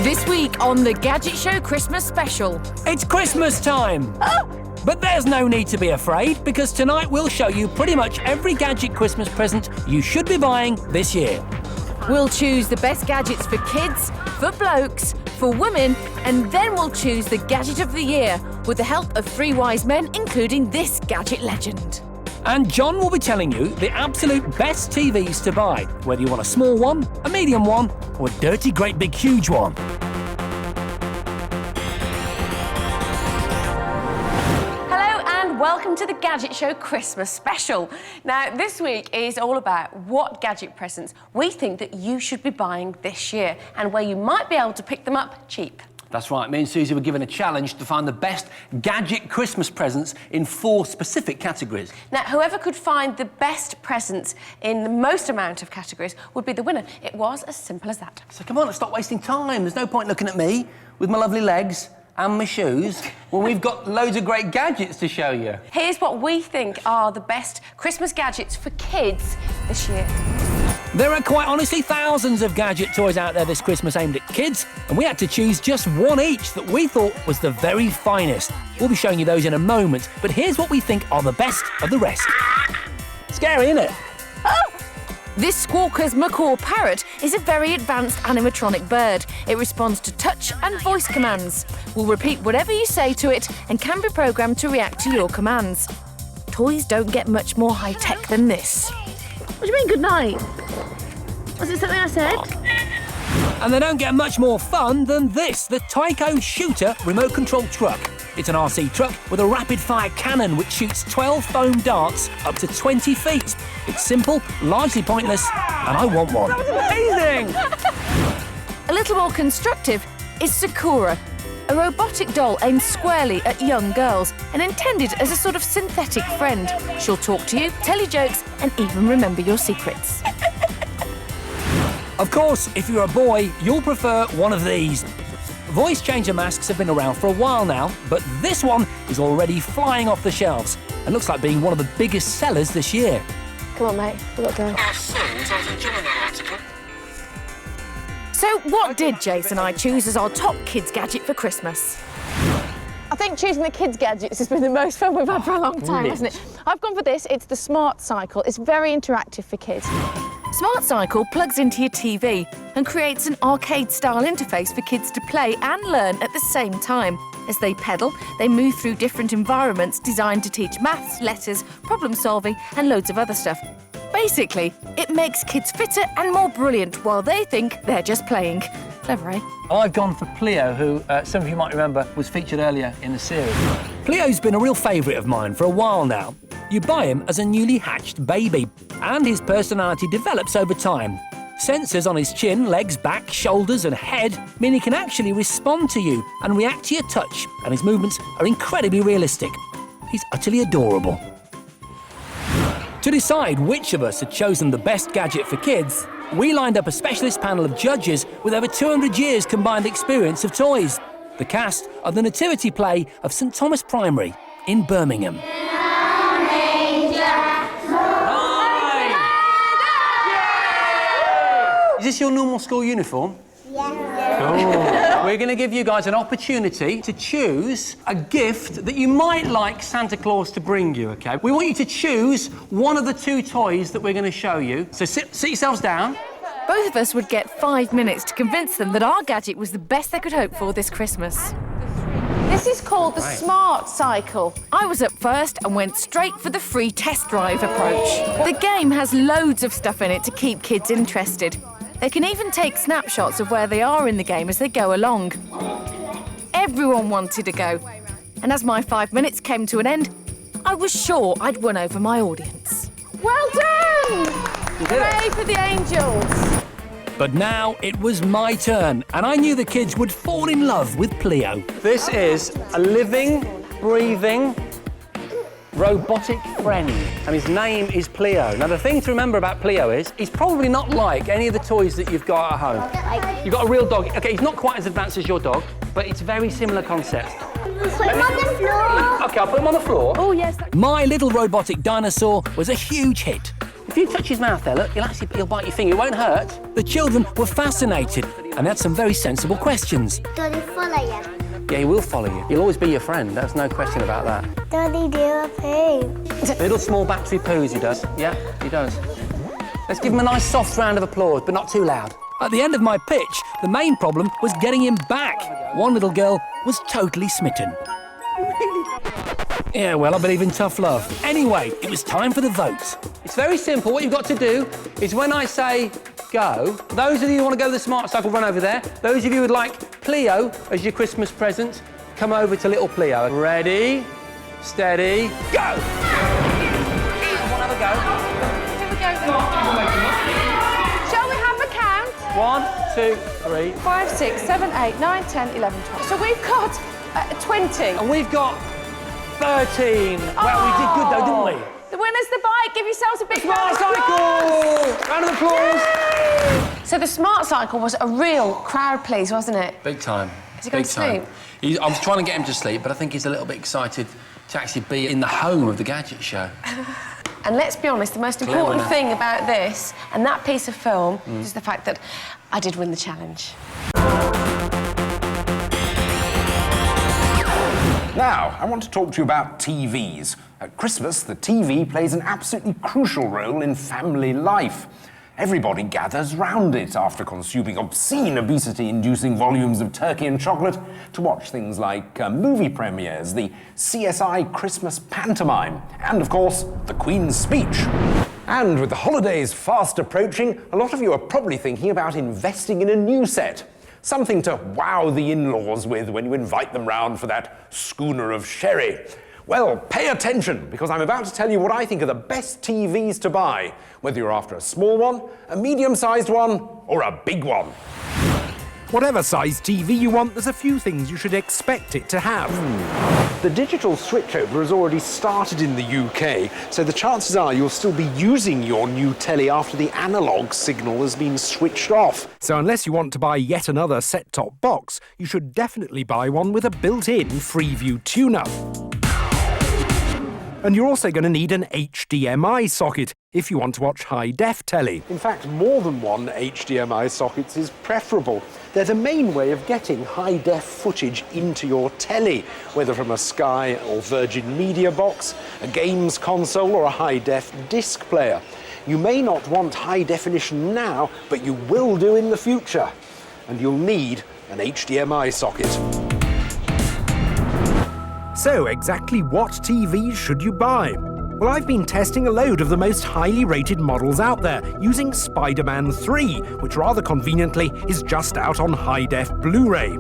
This week on the Gadget Show Christmas Special. It's Christmas time! But there's no need to be afraid, because tonight we'll show you pretty much every Gadget Christmas present you should be buying this year. We'll choose the best gadgets for kids, for blokes, for women, and then we'll choose the Gadget of the Year with the help of 3 wise men, including this gadget legend. And John will be telling you the absolute best TVs to buy, whether you want a small one, a medium one, or a dirty, great big huge one. Welcome to the Gadget Show Christmas Special. Now, this week is all about what gadget presents we think that you should be buying this year and where you might be able to pick them up cheap. That's right, me and Susie were given a challenge to find the best gadget Christmas presents in 4 specific categories. Now, whoever could find the best presents in the most amount of categories would be the winner. It was as simple as that. So come on, let's stop wasting time. There's no point looking at me with my lovely legs and my shoes when we've got loads of great gadgets to show you. Here's what we think are the best Christmas gadgets for kids this year. There are quite honestly thousands of gadget toys out there this Christmas aimed at kids, and we had to choose just one each that we thought was the very finest. We'll be showing you those in a moment, but here's what we think are the best of the rest. Scary, isn't it? This Squawker's macaw parrot is a very advanced animatronic bird. It responds to touch and voice commands, will repeat whatever you say to it, and can be programmed to react to your commands. Toys don't get much more high-tech than this. What do you mean, good night? Was it something I said? And they don't get much more fun than this, the Tyco Shooter remote-control truck. It's an RC truck with a rapid-fire cannon which shoots 12 foam darts up to 20 feet. It's simple, largely pointless, and I want one. That was amazing! A little more constructive is Sakura, a robotic doll aimed squarely at young girls and intended as a sort of synthetic friend. She'll talk to you, tell you jokes, and even remember your secrets. Of course, if you're a boy, you'll prefer one of these. Voice changer masks have been around for a while now, but this one is already flying off the shelves and looks like being one of the biggest sellers this year. Come on, mate. We've got to go. So what did Jace and I choose as our top kids gadget for Christmas? I think choosing the kids' gadgets has been the most fun we've had for a long time, hasn't it? I've gone for this. It's the Smart Cycle. It's very interactive for kids. Smart Cycle plugs into your TV and creates an arcade-style interface for kids to play and learn at the same time. As they pedal, they move through different environments designed to teach maths, letters, problem-solving and loads of other stuff. Basically, it makes kids fitter and more brilliant while they think they're just playing. Clever, eh? I've gone for Pleo, who some of you might remember was featured earlier in the series. Pleo's been a real favourite of mine for a while now. You buy him as a newly hatched baby, and his personality develops over time. Sensors on his chin, legs, back, shoulders and head mean he can actually respond to you and react to your touch, and his movements are incredibly realistic. He's utterly adorable. To decide which of us had chosen the best gadget for kids, we lined up a specialist panel of judges with over 200 years combined experience of toys. The cast are the nativity play of St Thomas Primary in Birmingham. Is this your normal school uniform? Yeah. Cool. We're going to give you guys an opportunity to choose a gift that you might like Santa Claus to bring you, OK? We want you to choose one of the 2 toys that we're going to show you. So sit yourselves down. Both of us would get 5 minutes to convince them that our gadget was the best they could hope for this Christmas. This is called the Smart Cycle. I was up first and went straight for the free test drive approach. The game has loads of stuff in it to keep kids interested. They can even take snapshots of where they are in the game as they go along. Everyone wanted to go. And as my 5 minutes came to an end, I was sure I'd won over my audience. Well done! Hooray for the angels! But now it was my turn, and I knew the kids would fall in love with Pleo. This is a living, breathing, robotic friend, and his name is Pleo. Now, the thing to remember about Pleo is he's probably not like any of the toys that you've got at home. You've got a real dog. OK, he's not quite as advanced as your dog, but it's a very similar concept. Put him on the floor. OK, I'll put him on the floor. Oh, yes. My Little Robotic Dinosaur was a huge hit. If you touch his mouth there, look, he'll bite your finger. It won't hurt. The children were fascinated and had some very sensible questions. Does he follow you? Yeah, he will follow you. He'll always be your friend. There's no question about that. Does he do a poo? Little small battery poos he does. Yeah, he does. Let's give him a nice soft round of applause, but not too loud. At the end of my pitch, the main problem was getting him back. One little girl was totally smitten. Yeah, well, I believe in tough love. Anyway, it was time for the votes. It's very simple. What you've got to do is when I say go, those of you who want to go to the Smart Cycle, run over there. Those of you who would like Pleo as your Christmas present, come over to little Pleo. Ready, steady, go! One other go. Here we go. Shall we have a count? 1, 2, 3. 5, 6, 7, 8, 9, 10, 11, 12. So we've got 20. And we've got 13. Well, we did good though, didn't we? The winner's the bike. Give yourselves a big Smart round of applause. Cycle! Round of applause. So the Smart Cycle was a real crowd please, wasn't it? Big time. Is he going to sleep? I was trying to get him to sleep, but I think he's a little bit excited to actually be in the home of the Gadget show. And let's be honest, the most important thing about this and that piece of film is the fact that I did win the challenge. Now, I want to talk to you about TVs. At Christmas, the TV plays an absolutely crucial role in family life. Everybody gathers round it after consuming obscene obesity-inducing volumes of turkey and chocolate to watch things like movie premieres, the CSI Christmas pantomime, and, of course, the Queen's speech. And with the holidays fast approaching, a lot of you are probably thinking about investing in a new set. Something to wow the in-laws with when you invite them round for that schooner of sherry. Well, pay attention, because I'm about to tell you what I think are the best TVs to buy, whether you're after a small one, a medium-sized one, or a big one. Whatever size TV you want, there's a few things you should expect it to have. The digital switchover has already started in the UK, so the chances are you'll still be using your new telly after the analogue signal has been switched off. So unless you want to buy yet another set-top box, you should definitely buy one with a built-in Freeview tuner. And you're also going to need an HDMI socket if you want to watch high-def telly. In fact, more than one HDMI socket is preferable. They're the main way of getting high-def footage into your telly, whether from a Sky or Virgin Media box, a games console or a high-def disc player. You may not want high definition now, but you will do in the future. And you'll need an HDMI socket. So, exactly what TVs should you buy? Well, I've been testing a load of the most highly rated models out there, using Spider-Man 3, which rather conveniently is just out on high-def Blu-ray.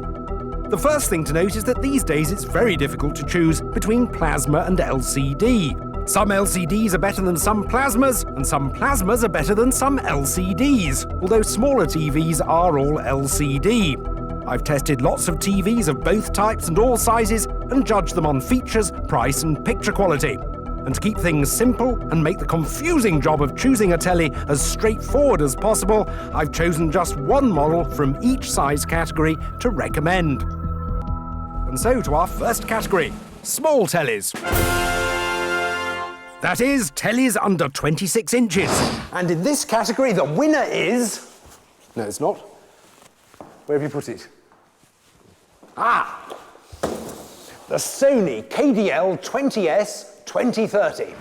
The first thing to note is that these days it's very difficult to choose between plasma and LCD. Some LCDs are better than some plasmas, and some plasmas are better than some LCDs, although smaller TVs are all LCD. I've tested lots of TVs of both types and all sizes and judged them on features, price and picture quality. And to keep things simple and make the confusing job of choosing a telly as straightforward as possible, I've chosen just one model from each size category to recommend. And so to our first category, small tellies. That is, tellies under 26 inches. And in this category, the winner is... No, it's not. Where have you put it? Ah! The Sony KDL 20S 2030.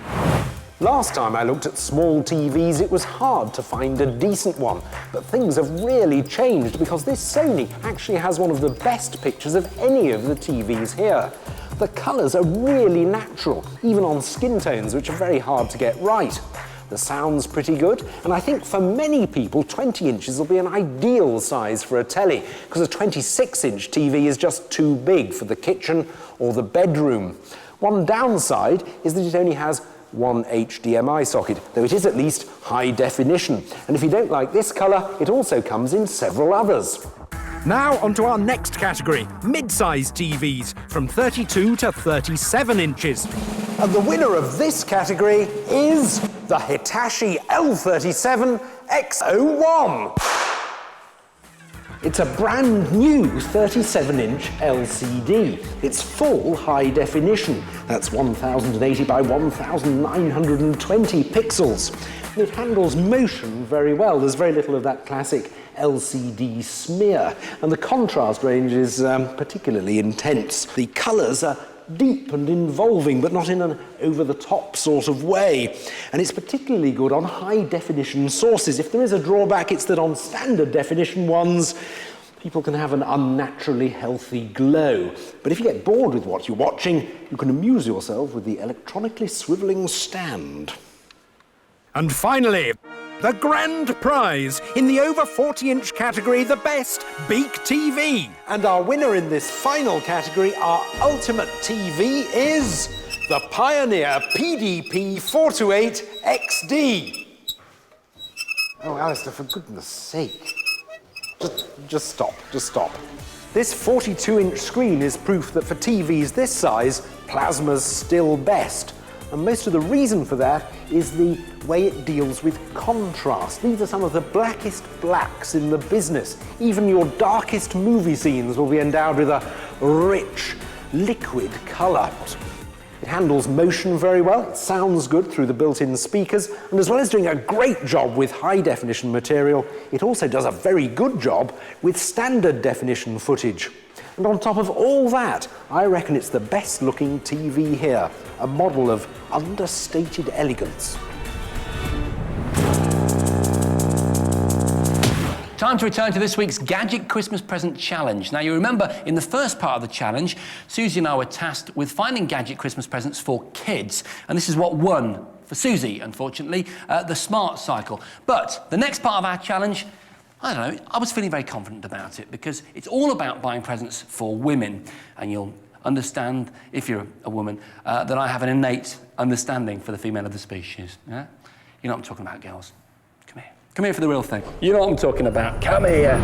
Last time I looked at small TVs, it was hard to find a decent one. But things have really changed because this Sony actually has one of the best pictures of any of the TVs here. The colours are really natural, even on skin tones, which are very hard to get right. The sound's pretty good, and I think for many people, 20 inches will be an ideal size for a telly, because a 26-inch TV is just too big for the kitchen or the bedroom. One downside is that it only has one HDMI socket, though it is at least high definition. And if you don't like this colour, it also comes in several others. Now onto our next category, mid-sized TVs from 32 to 37 inches. And the winner of this category is the Hitachi L37 X01. It's a brand new 37-inch LCD. It's full high definition. That's 1080 by 1920 pixels. It handles motion very well. There's very little of that classic LCD smear, and the contrast range is particularly intense. The colours are deep and involving, but not in an over-the-top sort of way. And it's particularly good on high-definition sources. If there is a drawback, it's that on standard-definition ones, people can have an unnaturally healthy glow. But if you get bored with what you're watching, you can amuse yourself with the electronically swivelling stand. And finally, the grand prize in the over 40-inch category, the best Beak TV. And our winner in this final category, our ultimate TV, is the Pioneer PDP 428 XD. Oh, Alistair, for goodness sake. Just stop. This 42-inch screen is proof that for TVs this size, plasma's still best. And most of the reason for that is the way it deals with contrast. These are some of the blackest blacks in the business. Even your darkest movie scenes will be endowed with a rich, liquid colour. It handles motion very well, it sounds good through the built-in speakers, and as well as doing a great job with high-definition material, it also does a very good job with standard-definition footage. And on top of all that, I reckon it's the best-looking TV here, a model of understated elegance. Time to return to this week's Gadget Christmas Present Challenge. Now, you remember in the first part of the challenge, Suzi and I were tasked with finding Gadget Christmas presents for kids. And this is what won for Suzi, unfortunately, the Smart Cycle. But the next part of our challenge, I don't know, I was feeling very confident about it because it's all about buying presents for women. And you'll understand, if you're a woman, that I have an innate understanding for the female of the species. Yeah? You know what I'm talking about, girls. Come here for the real thing. You know what I'm talking about. Come here.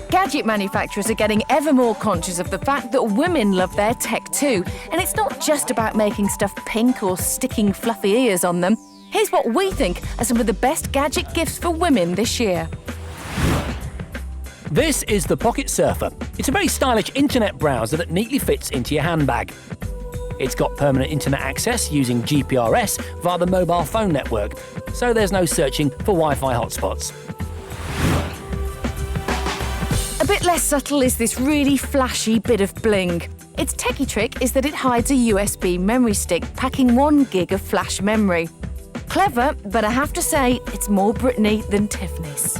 Gadget manufacturers are getting ever more conscious of the fact that women love their tech too. And it's not just about making stuff pink or sticking fluffy ears on them. Here's what we think are some of the best gadget gifts for women this year. This is the Pocket Surfer. It's a very stylish internet browser that neatly fits into your handbag. It's got permanent internet access using GPRS via the mobile phone network, so there's no searching for Wi-Fi hotspots. A bit less subtle is this really flashy bit of bling. Its techie trick is that it hides a USB memory stick packing 1 gig of flash memory. Clever, but I have to say it's more Brittany than Tiffany's.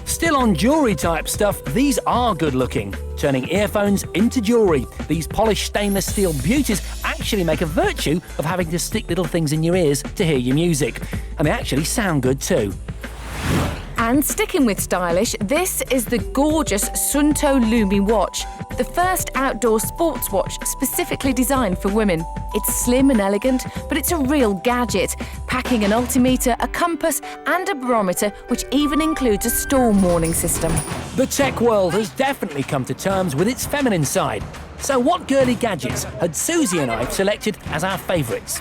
Still on jewellery-type stuff, these are good-looking, turning earphones into jewellery. These polished stainless steel beauties actually make a virtue of having to stick little things in your ears to hear your music. And they actually sound good too. And sticking with stylish, this is the gorgeous Sunto Lumi watch, the first outdoor sports watch specifically designed for women. It's slim and elegant, but it's a real gadget, packing an altimeter, a compass and a barometer, which even includes a storm warning system. The tech world has definitely come to terms with its feminine side. So what girly gadgets had Suzi and I selected as our favourites?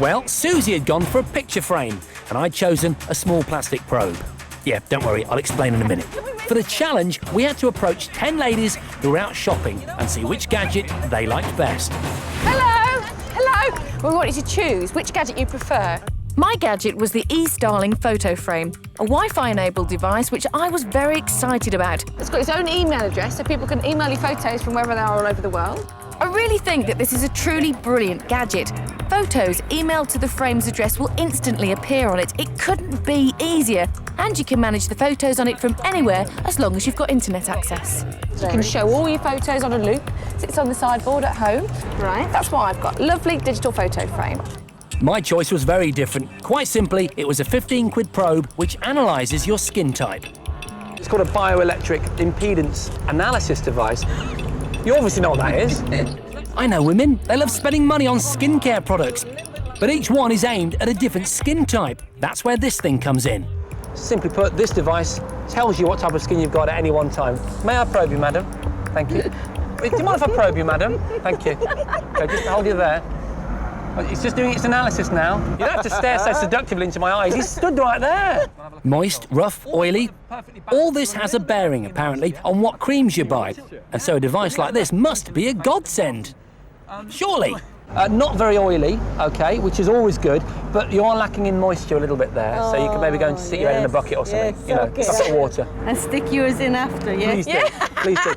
Well, Suzi had gone for a picture frame, and I'd chosen a small plastic probe. Yeah, don't worry, I'll explain in a minute. For the challenge, we had to approach 10 ladies who were out shopping and see which gadget they liked best. Hello. We want you to choose which gadget you prefer. My gadget was the e-Starling photo frame, a Wi-Fi-enabled device which I was very excited about. It's got its own email address, so people can email you photos from wherever they are all over the world. I really think that this is a truly brilliant gadget. Photos emailed to the frame's address will instantly appear on it. It couldn't be easier. And you can manage the photos on it from anywhere as long as you've got internet access. You can show all your photos on a loop. Sits on the sideboard at home. Right. That's why I've got a lovely digital photo frame. My choice was very different. Quite simply, it was a 15-quid probe which analyses your skin type. It's called a bioelectric impedance analysis device. You obviously know what that is. I know women. They love spending money on skincare products. But each one is aimed at a different skin type. That's where this thing comes in. Simply put, this device tells you what type of skin you've got at any one time. May I probe you, madam? Thank you. Do you mind if I probe you, madam? Thank you. Okay, just hold you there. It's just doing its analysis now. You don't have to stare so seductively into my eyes. He's stood right there. Moist, rough, oily. All this has a bearing, apparently, on what creams you buy. And so a device like this must be a godsend. Surely. Not very oily, OK, which is always good, but you are lacking in moisture a little bit there, so you can maybe go and stick your head in a bucket or something, you know, bucket of water. And stick yours in after, yeah? Please do, please do.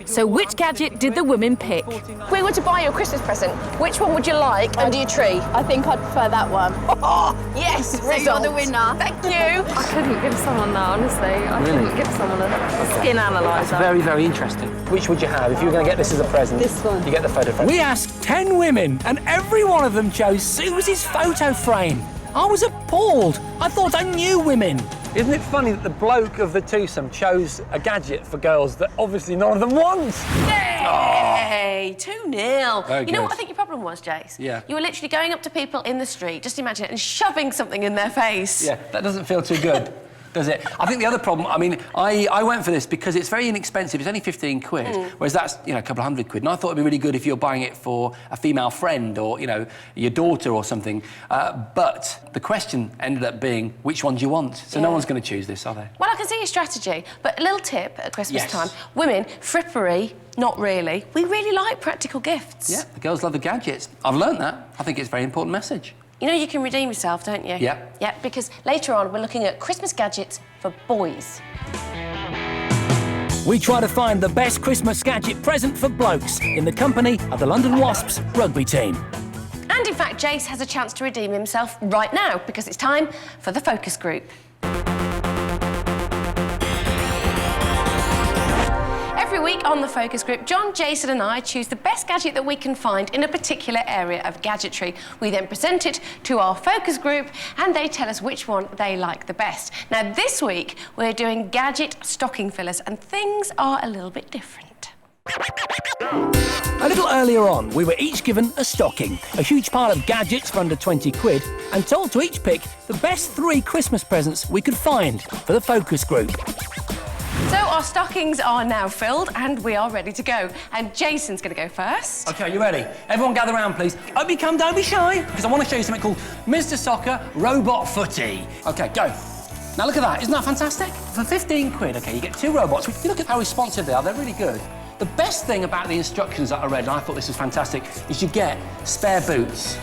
So which gadget did the women pick? If we were to buy you a Christmas present, which one would you like under your tree? I think I'd prefer that one. Oh, yes, So you're the winner. Thank you. I couldn't give someone that, honestly. I couldn't give someone a skin analyzer. Very, very interesting. Which would you have if you were going to get this as a present? This one. You get the photo frame. We asked 10 women, and every one of them chose Susie's photo frame. I was appalled. I thought I knew women. Isn't it funny that the bloke of the twosome chose a gadget for girls that obviously none of them want? Yay! 2-0. Very You know good. what I think your problem was, Jace? Yeah. You were literally going up to people in the street, just imagine it, and shoving something in their face. Yeah, that doesn't feel too good, does it? I think the other problem, I mean, I went for this because it's very inexpensive. It's only 15 quid, whereas that's, you know, a couple of £100. And I thought it'd be really good if you're buying it for a female friend or, you know, your daughter or something. But the question ended up being, which one do you want? So no one's going to choose this, are they? Well, I can see your strategy, but a little tip at Christmas Yes. time. Women, frippery, not really. We really like practical gifts. Yeah, the girls love the gadgets. I've learned that. I think it's a very important message. You know you can redeem yourself, don't you? Yeah. Yeah, because later on we're looking at Christmas gadgets for boys. We try to find the best Christmas gadget present for blokes in the company of the London Wasps rugby team. And in fact, Jace has a chance to redeem himself right now because it's time for the focus group. Every week on the focus group, John, Jason and I choose the best gadget that we can find in a particular area of gadgetry. We then present it to our focus group and they tell us which one they like the best. Now this week we're doing gadget stocking fillers and things are a little bit different. A little earlier on, we were each given a stocking, a huge pile of gadgets for under 20 quid, and told to each pick the best 3 Christmas presents we could find for the focus group. So our stockings are now filled and we are ready to go. And Jason's going to go first. OK, you ready? Everyone gather round, please. Don't be shy, because I want to show you something called Mr. Soccer Robot Footy. OK, go. Now look at that, isn't that fantastic? For 15 quid, OK, you get 2 robots. You look at how responsive they are, they're really good. The best thing about the instructions that I read, and I thought this was fantastic, is you get spare boots.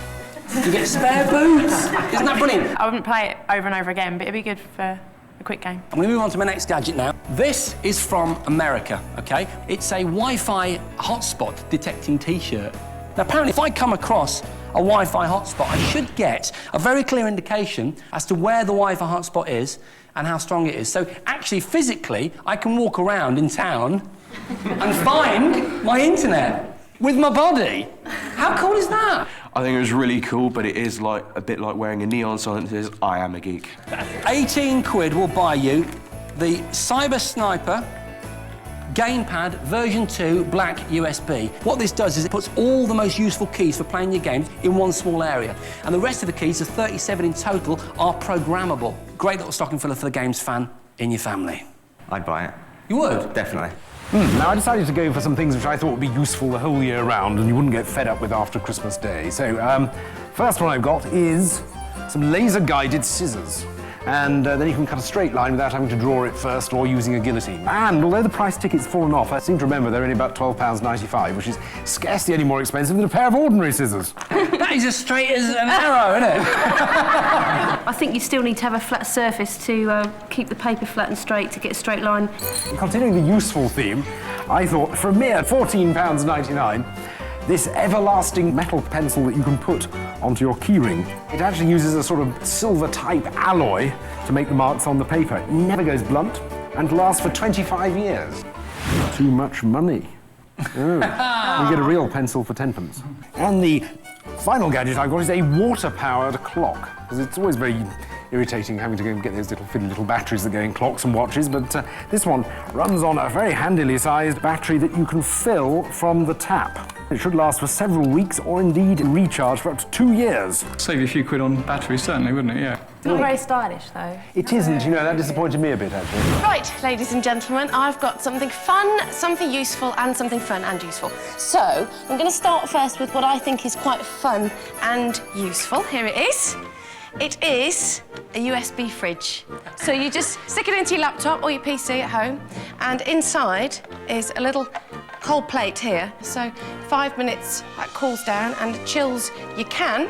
You get spare boots. Isn't that brilliant? I wouldn't play it over and over again, but it'd be good for a quick game. I'm going to move on to my next gadget now. This is from America, OK? It's a Wi-Fi hotspot detecting T-shirt. Now, apparently, if I come across a Wi-Fi hotspot, I should get a very clear indication as to where the Wi-Fi hotspot is and how strong it is. So, actually, physically, I can walk around in town and find my internet with my body. How cool is that? I think it was really cool, but it is like a bit like wearing a neon sign that says, I am a geek. 18 quid will buy you the Cyber Sniper Gamepad version 2 black USB. What this does is it puts all the most useful keys for playing your games in one small area. And the rest of the keys, there's 37 in total, are programmable. Great little stocking filler for the games fan in your family. I'd buy it. You would? Definitely. Now, I decided to go for some things which I thought would be useful the whole year round and you wouldn't get fed up with after Christmas Day. So, first one I've got is some laser-guided scissors. And then you can cut a straight line without having to draw it first or using a guillotine. And although the price ticket's fallen off, I seem to remember they're only about £12.95, which is scarcely any more expensive than a pair of ordinary scissors. That is as straight as an arrow, isn't it? I think you still need to have a flat surface to keep the paper flat and straight to get a straight line. Continuing the useful theme, I thought for a mere £14.99, this everlasting metal pencil that you can put onto your keyring. It actually uses a sort of silver-type alloy to make the marks on the paper. It never goes blunt and lasts for 25 years. Too much money. Oh. You get a real pencil for 10p. And the final gadget I've got is a water-powered clock, because it's always very irritating having to go and get those little fiddly little batteries that go in clocks and watches, but this one runs on a very handily sized battery that you can fill from the tap. It should last for several weeks or indeed recharge for up to 2 years. Save you a few quid on batteries, certainly, wouldn't it? Yeah. It's not very stylish, though. It isn't, you know, that disappointed me a bit, actually. Right, ladies and gentlemen, I've got something fun, something useful, and something fun and useful. So, I'm going to start first with what I think is quite fun and useful. Here it is. It is a USB fridge. So you just stick it into your laptop or your PC at home, and inside is a little cold plate here. So 5 minutes, that cools down and chills your can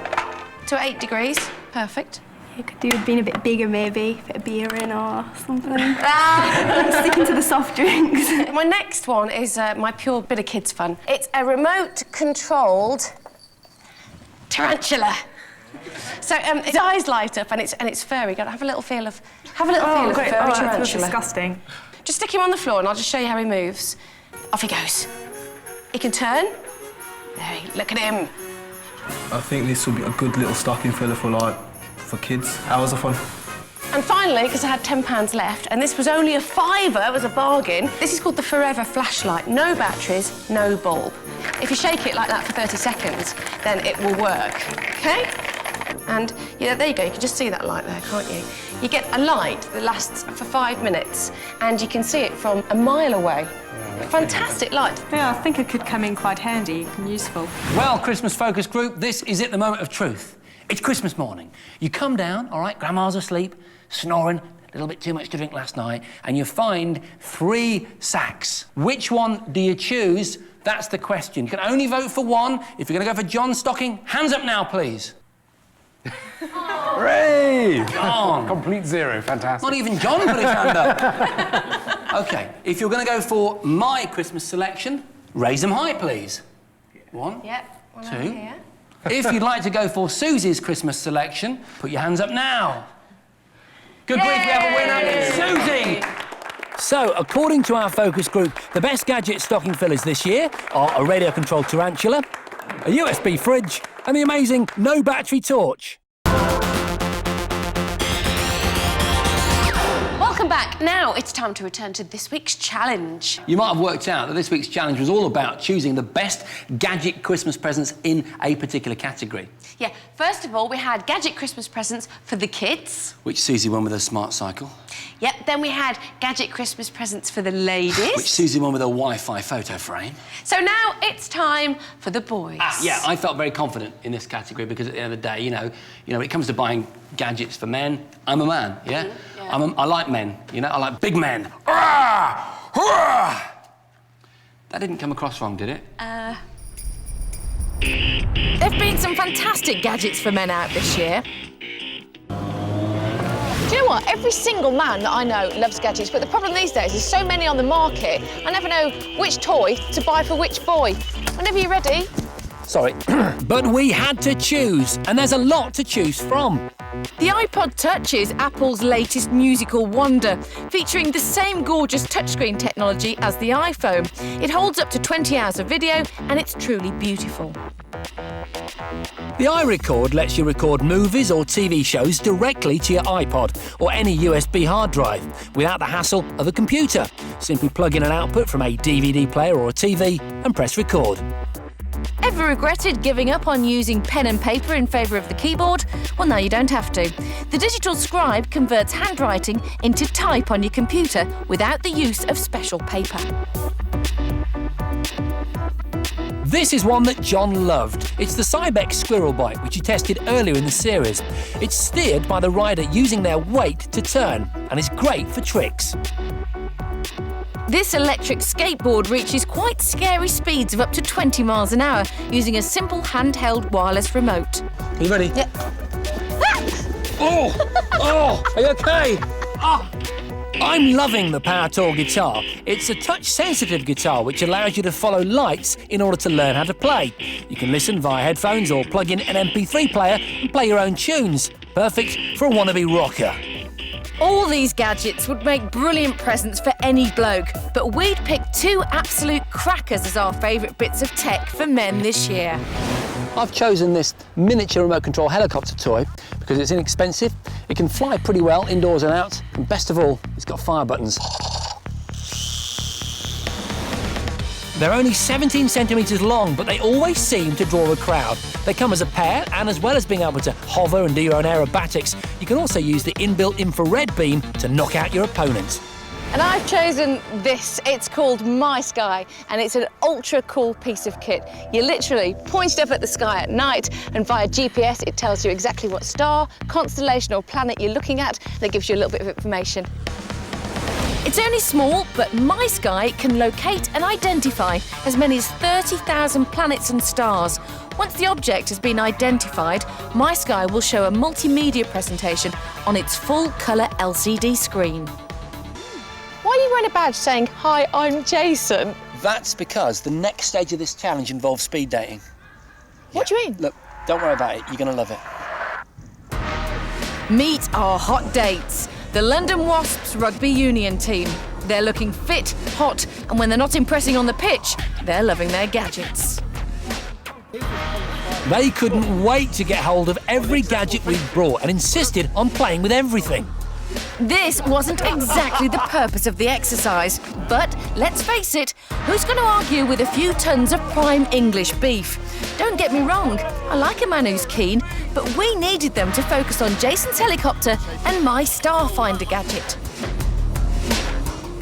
to 8 degrees. Perfect. You could do being a bit bigger, maybe, a bit of beer in or something. Sticking to the soft drinks. My next one is my pure bit of kids' fun. It's a remote-controlled tarantula. So its eyes light up and it's furry. Got to have a little feel of a furry tarantula. That's disgusting. Just stick him on the floor and I'll just show you how he moves. Off he goes. He can turn. There, look at him. I think this will be a good little stocking filler for kids. Hours of fun. And finally, because I had £10 left, and this was only a £5, it was a bargain, this is called the Forever Flashlight. No batteries, no bulb. If you shake it like that for 30 seconds, then it will work, OK? And, yeah, there you go, you can just see that light there, can't you? You get a light that lasts for 5 minutes, and you can see it from a mile away. Fantastic light. Yeah, I think it could come in quite handy and useful. Well, Christmas focus group, this is it, the moment of truth. It's Christmas morning. You come down, all right, Grandma's asleep, snoring, a little bit too much to drink last night, and you find 3 sacks. Which one do you choose? That's the question. You can only vote for one. If you're going to go for John's stocking, hands up now, please. Hooray! John. Complete zero, fantastic. Not even John put his hand up. OK, if you're going to go for my Christmas selection, raise them high, please. 1, Yep, 2. Here. If you'd like to go for Susie's Christmas selection, put your hands up now. Good grief, we have a winner, it's Susie! So, according to our focus group, the best Gadget stocking fillers this year are a radio-controlled tarantula, a USB fridge, and the amazing no-battery torch. Welcome back. Now it's time to return to this week's challenge. You might have worked out that this week's challenge was all about choosing the best Gadget Christmas presents in a particular category. Yeah, first of all, we had Gadget Christmas presents for the kids. Which Susie won with a smart cycle. Yep, then we had Gadget Christmas presents for the ladies. Which Susie won with a Wi-Fi photo frame. So now it's time for the boys. Yeah, I felt very confident in this category because at the end of the day, you know, when it comes to buying gadgets for men, I'm a man, yeah? Yeah. I like men, you know, I like big men. That didn't come across wrong, did it? There've been some fantastic gadgets for men out this year. Do you know what? Every single man that I know loves gadgets, but the problem these days is so many on the market, I never know which toy to buy for which boy. Whenever you're ready. Sorry. But we had to choose, and there's a lot to choose from. The iPod Touch is Apple's latest musical wonder, featuring the same gorgeous touchscreen technology as the iPhone. It holds up to 20 hours of video, and it's truly beautiful. The iRecord lets you record movies or TV shows directly to your iPod or any USB hard drive without the hassle of a computer. Simply plug in an output from a DVD player or a TV and press record. Ever regretted giving up on using pen and paper in favour of the keyboard? Well, now you don't have to. The digital scribe converts handwriting into type on your computer without the use of special paper. This is one that John loved. It's the Cybex Squirrel Bike, which he tested earlier in the series. It's steered by the rider using their weight to turn, and is great for tricks. This electric skateboard reaches quite scary speeds of up to 20 miles an hour using a simple handheld wireless remote. Are you ready? Yeah. Oh, are you okay? Oh. I'm loving the Power Tool guitar. It's a touch-sensitive guitar which allows you to follow lights in order to learn how to play. You can listen via headphones or plug in an MP3 player and play your own tunes. Perfect for a wannabe rocker. All these gadgets would make brilliant presents for any bloke, but we'd picked 2 absolute crackers as our favourite bits of tech for men this year. I've chosen this miniature remote control helicopter toy because it's inexpensive, it can fly pretty well indoors and out, and best of all, it's got fire buttons. They're only 17 centimetres long, but they always seem to draw a crowd. They come as a pair, and as well as being able to hover and do your own aerobatics, you can also use the inbuilt infrared beam to knock out your opponents. And I've chosen this. It's called My Sky, and it's an ultra cool piece of kit. You literally point it up at the sky at night, and via GPS it tells you exactly what star, constellation or planet you're looking at, and it gives you a little bit of information. It's only small, but My Sky can locate and identify as many as 30,000 planets and stars. Once the object has been identified, My Sky will show a multimedia presentation on its full-colour LCD screen. Why are you wearing a badge saying, "Hi, I'm Jason"? That's because the next stage of this challenge involves speed dating. What do you mean? Look, don't worry about it. You're going to love it. Meet our hot dates. The London Wasps rugby union team. They're looking fit, hot, and when they're not impressing on the pitch, they're loving their gadgets. They couldn't wait to get hold of every gadget we'd brought and insisted on playing with everything. This wasn't exactly the purpose of the exercise, but let's face it, who's going to argue with a few tons of prime English beef? Don't get me wrong, I like a man who's keen, but we needed them to focus on Jason's helicopter and my Starfinder gadget.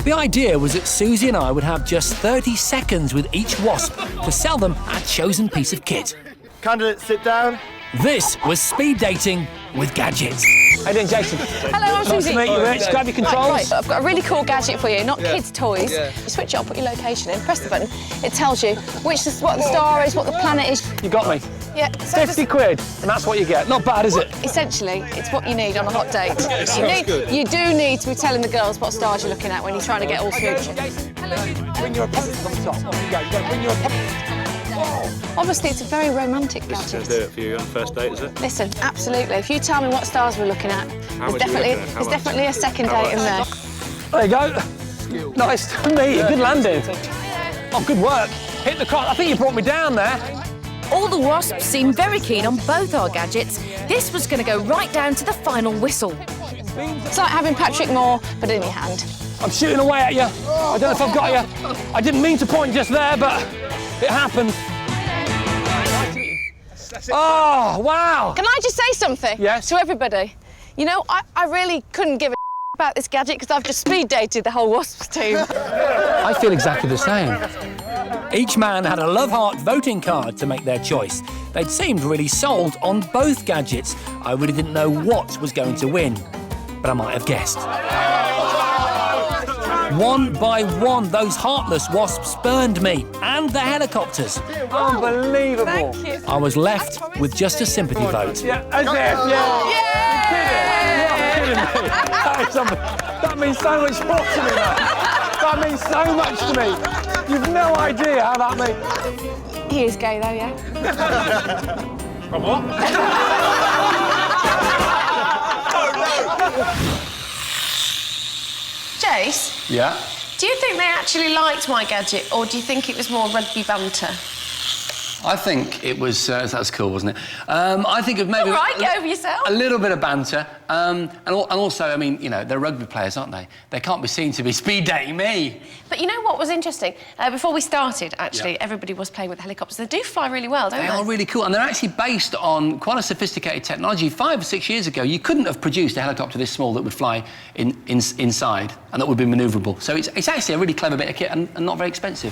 The idea was that Suzi and I would have just 30 seconds with each wasp to sell them our chosen piece of kit. Candidates, sit down. This was speed dating with gadgets. How you doing, Jason? Hello, I'm Suzi. Nice to meet you, Rich. Grab your controls. Right, I've got a really cool gadget for you, not kids' toys. You switch it on, put your location in, press the button. It tells you what the star is, what the planet is. You got me. Yeah. So 50 quid, and that's what you get. Not bad, is it? Essentially, it's what you need on a hot date. You do need to be telling the girls what stars you're looking at when you're trying to get all smooth. Bring your opponents on the top. There you go. You've got to bring your opponents. Obviously, it's a very romantic gadget. Just do it for you on the first date, is it? Listen, absolutely. If you tell me what stars we're looking at, there's definitely a second date in there. There you go. Nice to meet you. Good landing. Oh, good work. Hit the cross. I think you brought me down there. All the wasps seemed very keen on both our gadgets. This was going to go right down to the final whistle. It's like having Patrick Moore, but in your hand. I'm shooting away at you. I don't know if I've got you. I didn't mean to point just there, but it happened. Oh, wow. Can I just say something? Yes. To everybody? You know, I really couldn't give a about this gadget because I've just speed dated the whole Wasps team. I feel exactly the same. Each man had a love heart voting card to make their choice. They'd seemed really sold on both gadgets. I really didn't know what was going to win, but I might have guessed. One by one, those heartless wasps spurned me and the helicopters. Unbelievable. Thank you. I was left with just a sympathy vote. Yeah, as if, yeah. You're kidding me. That means so much more to me, man. That means so much to me. You've no idea how that means. He is gay, though, yeah? From what? Jace? Yeah? Do you think they actually liked my gadget, or do you think it was more rugby banter? I think it was, that's cool, wasn't it? I think it was maybe... All right, get over yourself. A little bit of banter. And also, I mean, you know, they're rugby players, aren't they? They can't be seen to be speed dating me. But you know what was interesting? Before we started, actually, everybody was playing with helicopters. They do fly really well, don't they? They are really cool, and they're actually based on quite a sophisticated technology. 5 or 6 years ago, you couldn't have produced a helicopter this small that would fly inside and that would be manoeuvrable. So it's actually a really clever bit of kit and not very expensive.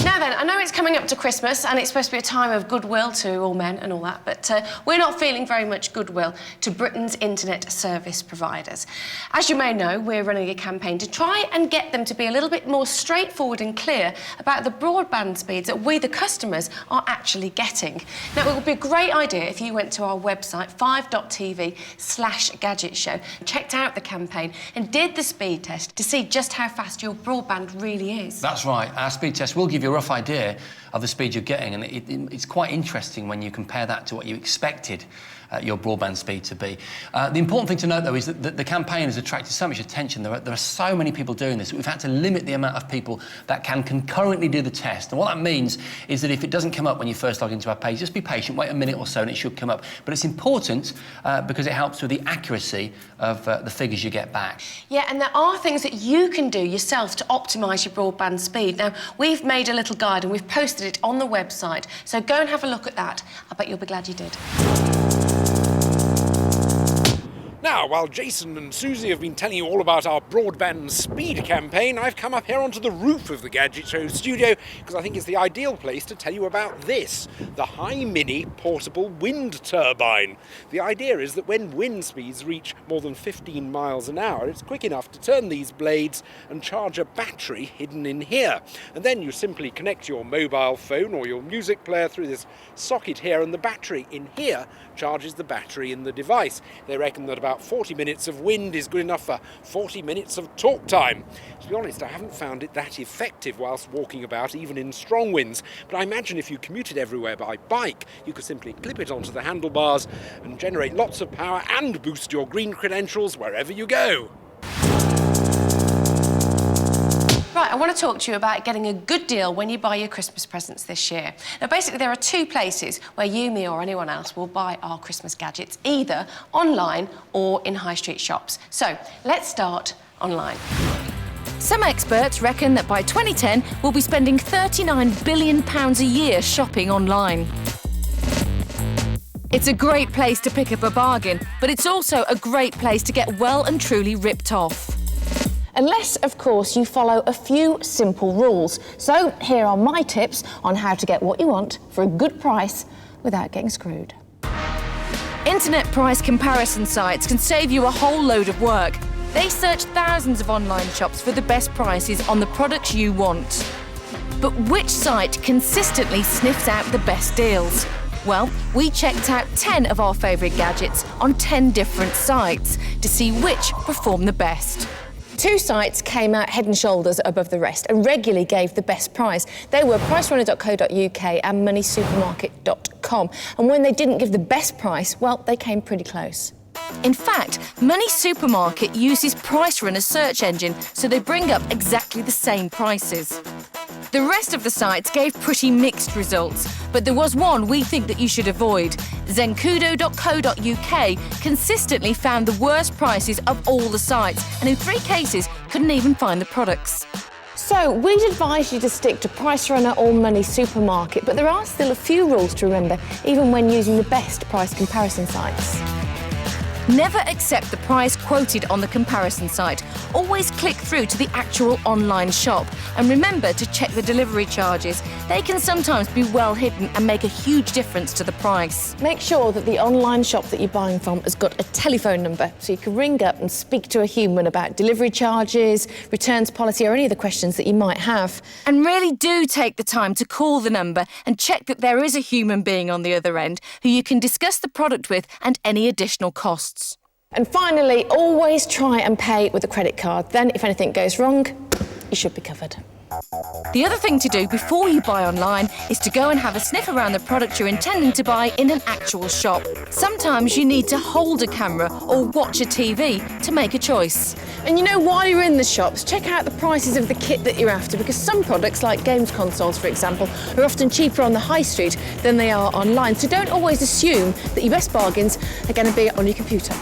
Now then, I know it's coming up to Christmas and it's supposed to be a time of goodwill to all men and all that, but we're not feeling very much goodwill to Britain's internet service providers. As you may know, we're running a campaign to try and get them to be a little bit more straightforward and clear about the broadband speeds that we, the customers, are actually getting. Now, it would be a great idea if you went to our website, 5.tv/gadgetshow, checked out the campaign and did the speed test to see just how fast your broadband really is. That's right. Our speed test will give you a rough idea of the speed you're getting, and it's quite interesting when you compare that to what you expected your broadband speed to be. The important thing to note, though, is that the campaign has attracted so much attention. There are so many people doing this. We've had to limit the amount of people that can concurrently do the test. And what that means is that if it doesn't come up when you first log into our page, just be patient, wait a minute or so, and it should come up. But it's important because it helps with the accuracy of the figures you get back. Yeah, and there are things that you can do yourself to optimise your broadband speed. Now, we've made a little guide and we've posted it on the website, so go and have a look at that. I bet you'll be glad you did. Now, while Jason and Susie have been telling you all about our broadband speed campaign, I've come up here onto the roof of the Gadget Show studio because I think it's the ideal place to tell you about this, the High Mini Portable Wind Turbine. The idea is that when wind speeds reach more than 15 miles an hour, it's quick enough to turn these blades and charge a battery hidden in here. And then you simply connect your mobile phone or your music player through this socket here, and the battery in here charges the battery in the device. They reckon that about 40 minutes of wind is good enough for 40 minutes of talk time. To be honest, I haven't found it that effective whilst walking about, even in strong winds, but I imagine if you commuted everywhere by bike, you could simply clip it onto the handlebars and generate lots of power and boost your green credentials wherever you go. Right, I want to talk to you about getting a good deal when you buy your Christmas presents this year. Now, basically, there are two places where you, me, or anyone else will buy our Christmas gadgets, either online or in high street shops. So, let's start online. Some experts reckon that by 2010, we'll be spending £39 billion a year shopping online. It's a great place to pick up a bargain, but it's also a great place to get well and truly ripped off. Unless, of course, you follow a few simple rules. So here are my tips on how to get what you want for a good price without getting screwed. Internet price comparison sites can save you a whole load of work. They search thousands of online shops for the best prices on the products you want. But which site consistently sniffs out the best deals? Well, we checked out 10 of our favourite gadgets on 10 different sites to see which perform the best. Two sites came out head and shoulders above the rest and regularly gave the best price. They were pricerunner.co.uk and moneysupermarket.com. And when they didn't give the best price, well, they came pretty close. In fact, Money Supermarket uses Price Runner's search engine, so they bring up exactly the same prices. The rest of the sites gave pretty mixed results, but there was one we think that you should avoid. Zenkudo.co.uk consistently found the worst prices of all the sites, and in 3 cases couldn't even find the products. So we'd advise you to stick to Price Runner or Money Supermarket, but there are still a few rules to remember, even when using the best price comparison sites. Never accept the price quoted on the comparison site. Always click through to the actual online shop. And remember to check the delivery charges. They can sometimes be well hidden and make a huge difference to the price. Make sure that the online shop that you're buying from has got a telephone number so you can ring up and speak to a human about delivery charges, returns policy, or any of the questions that you might have. And really do take the time to call the number and check that there is a human being on the other end who you can discuss the product with and any additional costs. And finally, always try and pay with a credit card. Then, if anything goes wrong, you should be covered. The other thing to do before you buy online is to go and have a sniff around the product you're intending to buy in an actual shop. Sometimes you need to hold a camera or watch a TV to make a choice. And you know, while you're in the shops, check out the prices of the kit that you're after, because some products, like games consoles, for example, are often cheaper on the high street than they are online. So don't always assume that your best bargains are going to be on your computer.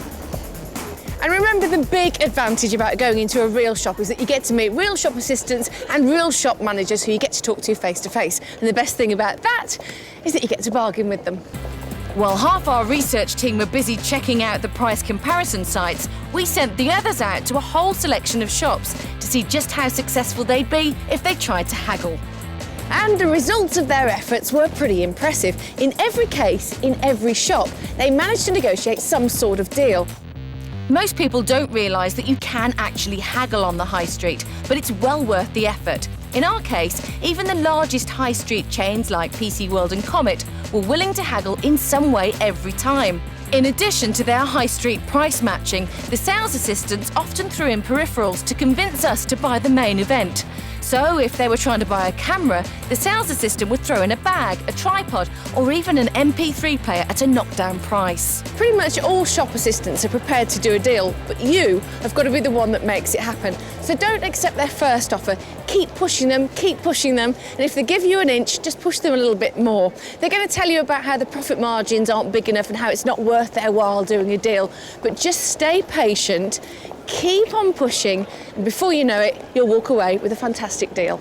And remember, the big advantage about going into a real shop is that you get to meet real shop assistants and real shop managers who you get to talk to face to face. And the best thing about that is that you get to bargain with them. While half our research team were busy checking out the price comparison sites, we sent the others out to a whole selection of shops to see just how successful they'd be if they tried to haggle. And the results of their efforts were pretty impressive. In every case, in every shop, they managed to negotiate some sort of deal. Most people don't realise that you can actually haggle on the high street, but it's well worth the effort. In our case, even the largest high street chains like PC World and Comet were willing to haggle in some way every time. In addition to their high street price matching, the sales assistants often threw in peripherals to convince us to buy the main event. So if they were trying to buy a camera, the sales assistant would throw in a bag, a tripod, or even an MP3 player at a knockdown price. Pretty much all shop assistants are prepared to do a deal, but you have got to be the one that makes it happen. So don't accept their first offer. Keep pushing them, and if they give you an inch, just push them a little bit more. They're going to tell you about how the profit margins aren't big enough and how it's not worth their while doing a deal. But just stay patient, keep on pushing, and before you know it, you'll walk away with a fantastic deal.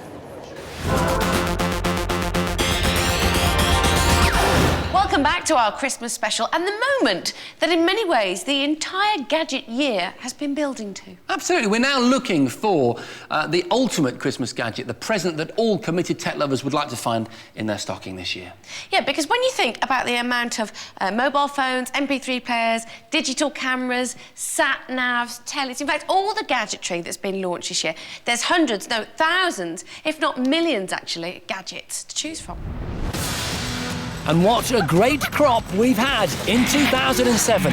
Welcome Welcome back to our Christmas special and the moment that in many ways the entire gadget year has been building to. Absolutely. We're now looking for the ultimate Christmas gadget, the present that all committed tech lovers would like to find in their stocking this year. Yeah, because when you think about the amount of mobile phones, MP3 players, digital cameras, sat-navs, tellies, in fact, all the gadgetry that's been launched this year, there's hundreds, no, thousands, if not millions, actually, gadgets to choose from. And what a great crop we've had in 2007.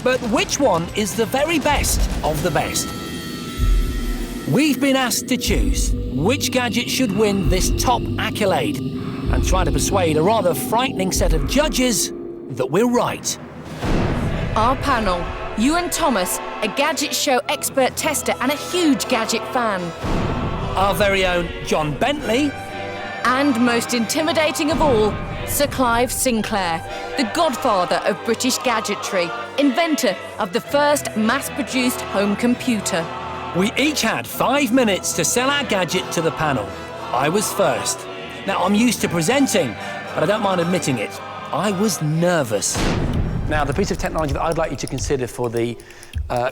But which one is the very best of the best? We've been asked to choose which gadget should win this top accolade and try to persuade a rather frightening set of judges that we're right. Our panel, Ewan Thomas, a Gadget Show expert tester and a huge Gadget fan. Our very own Jon Bentley. And most intimidating of all, Sir Clive Sinclair, the godfather of British gadgetry, inventor of the first mass-produced home computer. We each had 5 minutes to sell our gadget to the panel. I was first. Now, I'm used to presenting, but I don't mind admitting it. I was nervous. Now, the piece of technology that I'd like you to consider for the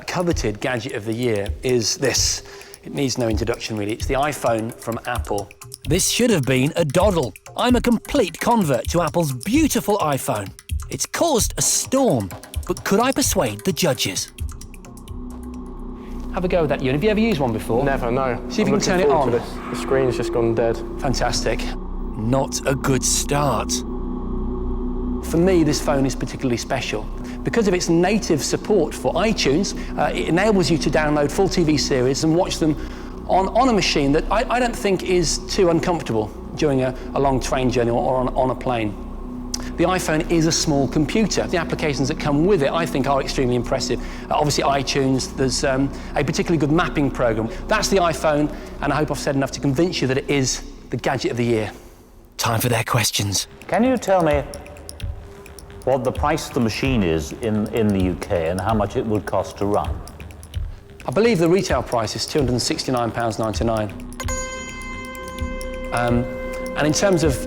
coveted gadget of the year is this. It needs no introduction, really. It's the iPhone from Apple. This should have been a doddle. I'm a complete convert to Apple's beautiful iPhone. It's caused a storm, but could I persuade the judges? Have a go with that, Ewan. Have you ever used one before? Never, no. See if you can turn it on. The screen's just gone dead. Fantastic. Not a good start. For me, this phone is particularly special. Because of its native support for iTunes, it enables you to download full TV series and watch them on a machine that I don't think is too uncomfortable during a long train journey or on a plane. The iPhone is a small computer. The applications that come with it, I think, are extremely impressive. Obviously, iTunes, there's a particularly good mapping program. That's the iPhone, and I hope I've said enough to convince you that it is the gadget of the year. Time for their questions. Can you tell me what the price of the machine is in the UK and how much it would cost to run? I believe the retail price is £269.99. And in terms of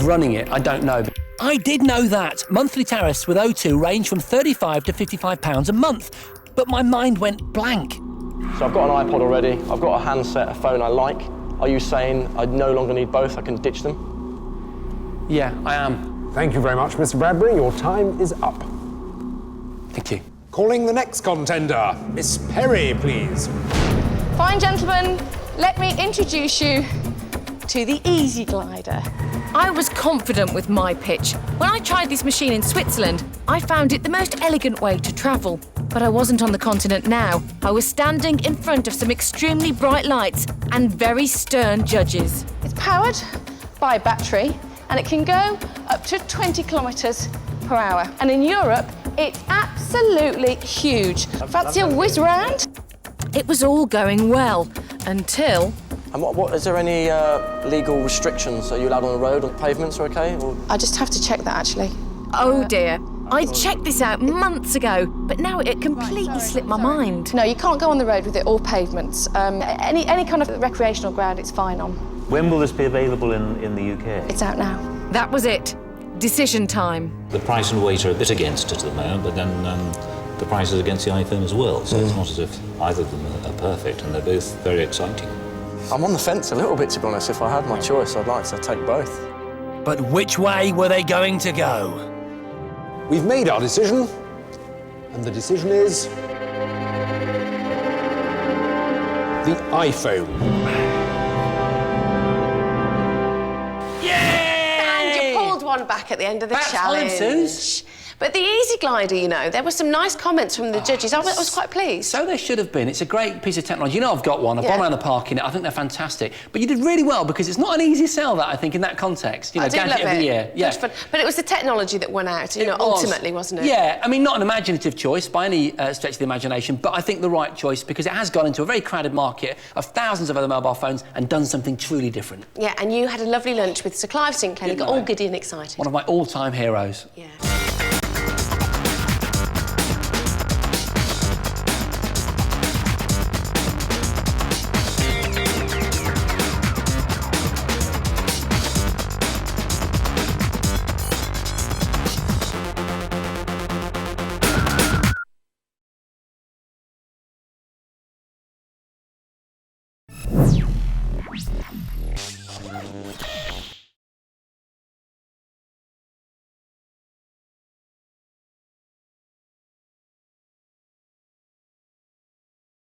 running it, I don't know. I did know that. Monthly tariffs with O2 range from £35 to £55 a month, but my mind went blank. So I've got an iPod already, I've got a handset, a phone I like. Are you saying I no longer need both, I can ditch them? Yeah, I am. Thank you very much, Mr. Bradbury. Your time is up. Thank you. Calling the next contender, Miss Perry, please. Fine, gentlemen, let me introduce you to the Easy Glider. I was confident with my pitch. When I tried this machine in Switzerland, I found it the most elegant way to travel. But I wasn't on the continent now. I was standing in front of some extremely bright lights and very stern judges. It's powered by a battery and it can go up to 20 kilometres per hour. And in Europe, it's absolutely huge. Fancy a whiz round? It was all going well until... And what is there any legal restrictions? Are you allowed on the road, on pavements are okay? Or... I just have to check that, actually. Oh dear, I checked this out months ago, but now it completely slipped my mind. No, you can't go on the road with it or pavements. Any kind of recreational ground, it's fine on. When will this be available in the UK? It's out now. That was it. Decision time. The price and weight are a bit against it at the moment, but then the price is against the iPhone as well, so it's not as if either of them are perfect, and they're both very exciting. I'm on the fence a little bit, to be honest. If I had my choice, I'd like to take both. But which way were they going to go? We've made our decision, and the decision is... the iPhone. And you pulled one back at the end of the challenge. Suze. But the Easy Glider, you know, there were some nice comments from the judges. I was quite pleased. So there should have been. It's a great piece of technology. You know I've got one. I've gone around the park in it. I think they're fantastic. But you did really well because it's not an easy sell, that, I think, in that context. You know, gadget of the year. Yeah. Fun. But it was the technology that won out, you know, ultimately, wasn't it? Yeah, I mean, not an imaginative choice by any stretch of the imagination, but I think the right choice because it has gone into a very crowded market of thousands of other mobile phones and done something truly different. Yeah, and you had a lovely lunch with Sir Clive Sinclair. You got all giddy and excited. One of my all-time heroes. Yeah.